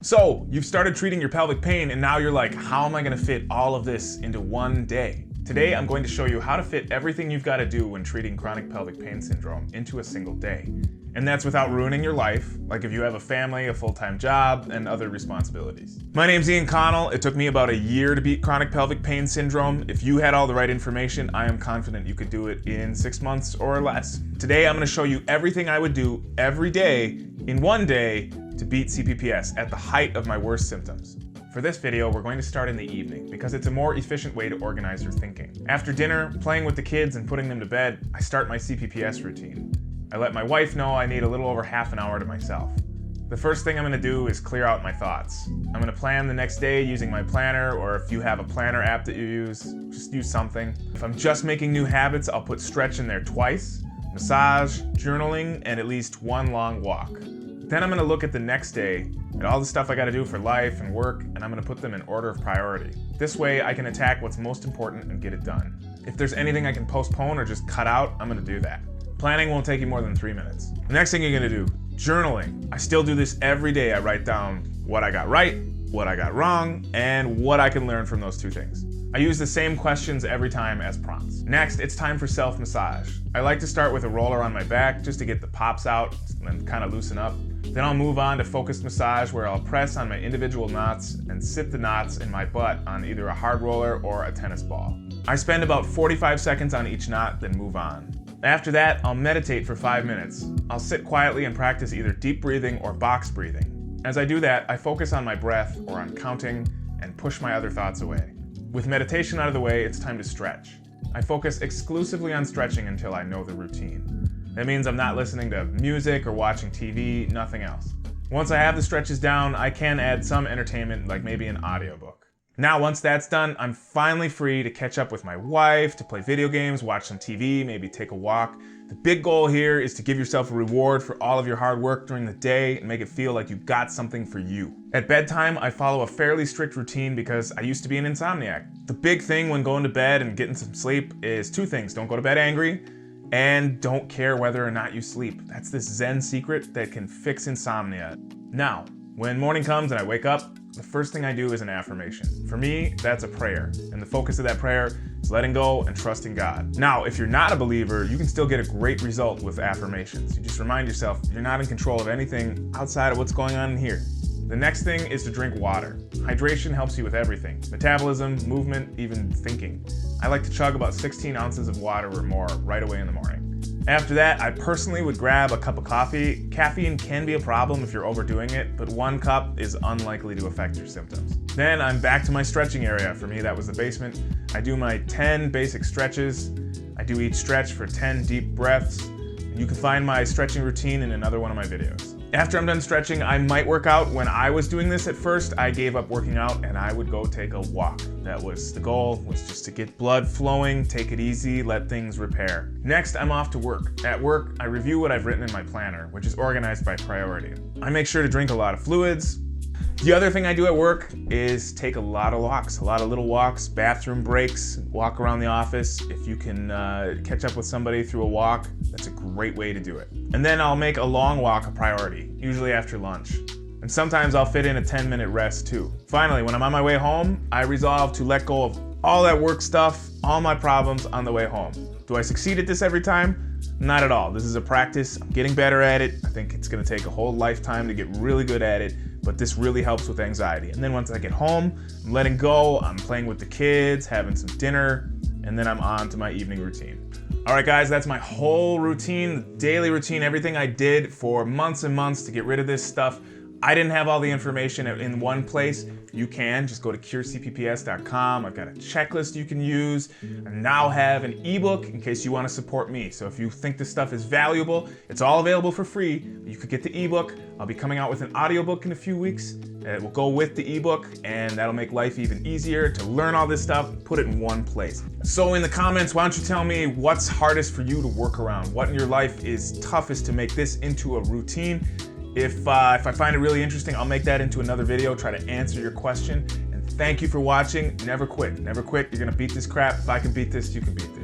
So, you've started treating your pelvic pain and now you're like, how am I gonna fit all of this into one day? Today, I'm going to show you how to fit everything you've gotta do when treating chronic pelvic pain syndrome into a single day. And that's without ruining your life, like if you have a family, a full-time job, and other responsibilities. My name's Ian Connell. It took me about a year to beat chronic pelvic pain syndrome. If you had all the right information, I am confident you could do it in 6 months or less. Today, I'm gonna show you everything I would do every day in one day to beat CPPS at the height of my worst symptoms. For this video, we're going to start in the evening because it's a more efficient way to organize your thinking. After dinner, playing with the kids and putting them to bed, I start my CPPS routine. I let my wife know I need a little over half an hour to myself. The first thing I'm gonna do is clear out my thoughts. I'm gonna plan the next day using my planner, or if you have a planner app that you use, just use something. If I'm just making new habits, I'll put stretch in there twice, massage, journaling, and at least one long walk. Then I'm gonna look at the next day, at all the stuff I gotta do for life and work, and I'm gonna put them in order of priority. This way I can attack what's most important and get it done. If there's anything I can postpone or just cut out, I'm gonna do that. Planning won't take you more than 3 minutes. The next thing you're gonna do, journaling. I still do this every day. I write down what I got right, what I got wrong, and what I can learn from those two things. I use the same questions every time as prompts. Next, it's time for self-massage. I like to start with a roller on my back just to get the pops out and kind of loosen up. Then I'll move on to focused massage where I'll press on my individual knots and sit the knots in my butt on either a hard roller or a tennis ball. I spend about 45 seconds on each knot, then move on. After that, I'll meditate for 5 minutes. I'll sit quietly and practice either deep breathing or box breathing. As I do that, I focus on my breath or on counting and push my other thoughts away. With meditation out of the way, it's time to stretch. I focus exclusively on stretching until I know the routine. That means I'm not listening to music or watching TV, nothing else. Once I have the stretches down, I can add some entertainment, like maybe an audiobook. Now, once that's done, I'm finally free to catch up with my wife, to play video games, watch some TV, maybe take a walk. The big goal here is to give yourself a reward for all of your hard work during the day and make it feel like you got something for you. At bedtime, I follow a fairly strict routine because I used to be an insomniac. The big thing when going to bed and getting some sleep is two things. Don't go to bed angry, and don't care whether or not you sleep. That's this Zen secret that can fix insomnia. Now, when morning comes and I wake up, the first thing I do is an affirmation. For me, that's a prayer, and the focus of that prayer is letting go and trusting God. Now, if you're not a believer, you can still get a great result with affirmations. You just remind yourself you're not in control of anything outside of what's going on in here. The next thing is to drink water. Hydration helps you with everything. Metabolism, movement, even thinking. I like to chug about 16 ounces of water or more right away in the morning. After that, I personally would grab a cup of coffee. Caffeine can be a problem if you're overdoing it, but 1 cup is unlikely to affect your symptoms. Then I'm back to my stretching area. For me, that was the basement. I do my 10 basic stretches. I do each stretch for 10 deep breaths. And you can find my stretching routine in another one of my videos. After I'm done stretching, I might work out. When I was doing this at first, I gave up working out and I would go take a walk. That was the goal, was just to get blood flowing, take it easy, let things repair. Next, I'm off to work. At work, I review what I've written in my planner, which is organized by priority. I make sure to drink a lot of fluids. The other thing I do at work is take a lot of walks, a lot of little walks, bathroom breaks, walk around the office. If you can catch up with somebody through a walk, that's a great way to do it. And then I'll make a long walk a priority, usually after lunch. And sometimes I'll fit in a 10-minute rest too. Finally, when I'm on my way home, I resolve to let go of all that work stuff, all my problems on the way home. Do I succeed at this every time? Not at all. This is a practice. I'm getting better at it. I think it's gonna take a whole lifetime to get really good at it, but this really helps with anxiety. And then once I get home, I'm letting go, I'm playing with the kids, having some dinner, and then I'm on to my evening routine. All right, guys, that's my whole routine, daily routine, everything I did for months and months to get rid of this stuff. I didn't have all the information in one place. You can just go to curecpps.com. I've got a checklist you can use. I now have an ebook in case you want to support me. So if you think this stuff is valuable, it's all available for free. You could get the ebook. I'll be coming out with an audiobook in a few weeks. It will go with the ebook, and that'll make life even easier to learn all this stuff, put it in one place. So in the comments, why don't you tell me what's hardest for you to work around? What in your life is toughest to make this into a routine? If I find it really interesting, I'll make that into another video, try to answer your question. And thank you for watching. Never quit. Never quit. You're gonna beat this crap. If I can beat this, you can beat this.